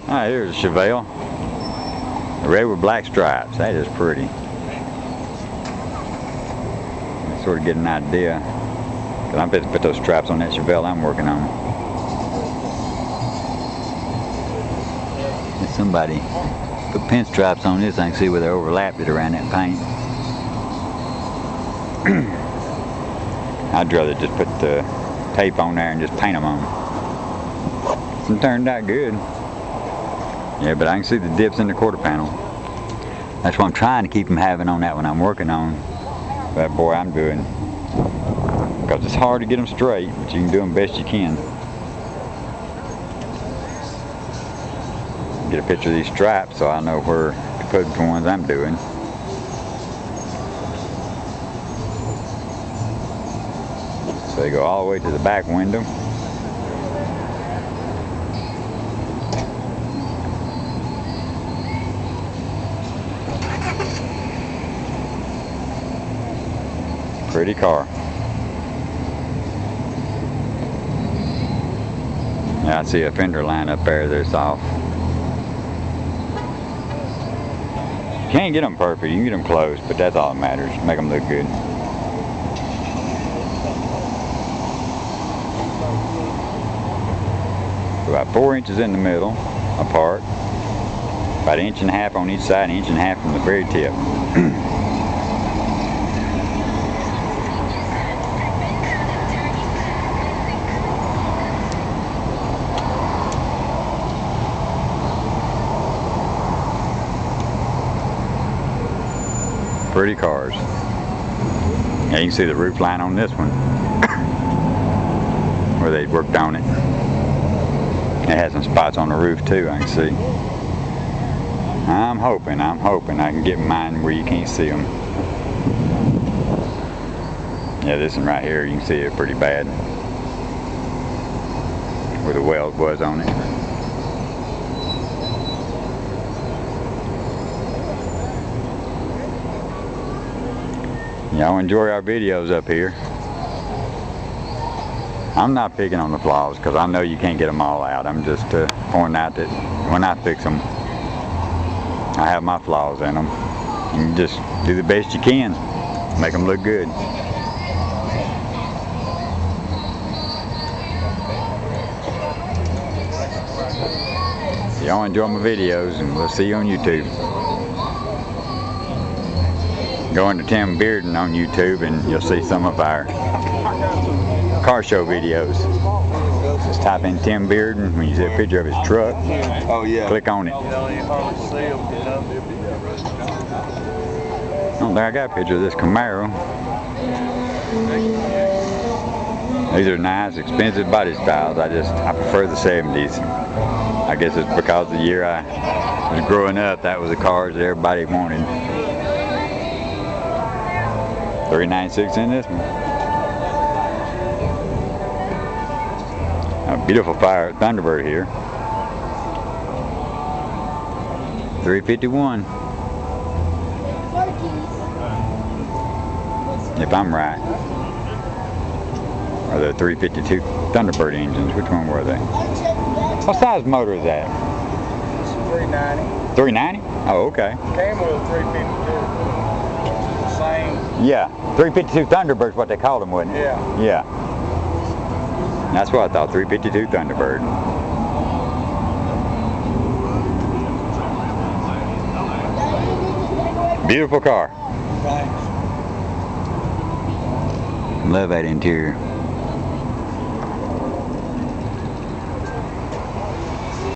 Alright, here's a Chevelle. Red with black stripes. That is pretty. Sort of get an idea. Cause I'm going to put those stripes on that Chevelle I'm working on. If somebody put pinstripes on this, I can see where they overlapped it around that paint. I'd rather just put the tape on there and just paint them on. It turned out good. Yeah, but I can see the dips in the quarter panel. That's what I'm trying to keep them having on that one I'm working on. But boy, I'm doing, because it's hard to get them straight, but you can do them best you can. Get a picture of these stripes so I know where to put the ones I'm doing. So they go all the way to the back window. Pretty car. Yeah, I see a fender line up there that's off. You can't get them perfect, you can get them close, but that's all that matters. Make them look good. About 4 inches in the middle, apart. About 1.5 inches on each side, 1.5 inches from the very tip. Pretty cars. Yeah, you can see the roof line on this one where they worked on it. It has some spots on the roof too, I can see. I'm hoping I can get mine where you can't see them. Yeah, this one right here, you can see it pretty bad where the weld was on it. Y'all enjoy our videos up here. I'm not picking on the flaws because I know you can't get them all out. I'm just pointing out that when I fix them, I have my flaws in them. You just do the best you can. Make them look good. Y'all enjoy my videos and we'll see you on YouTube. Go into Tim Bearden on YouTube and you'll see some of our car show videos. Just type in Tim Bearden when you see a picture of his truck. Oh yeah. Click on it. I don't think I got a picture of this Camaro. These are nice, expensive body styles. I prefer the 70s. I guess it's because the year I was growing up, that was the cars that everybody wanted. 396 in this one. A beautiful fire Thunderbird here. 351. If I'm right. Or the 352 Thunderbird engines. Which one were they? What size motor is that? It's a 390. 390? Oh, okay. Came with a 352. Same. Yeah, 352 Thunderbird's what they called them, wasn't it? Yeah. Yeah. That's what I thought, 352 Thunderbird. Beautiful car. Thanks. Love that interior.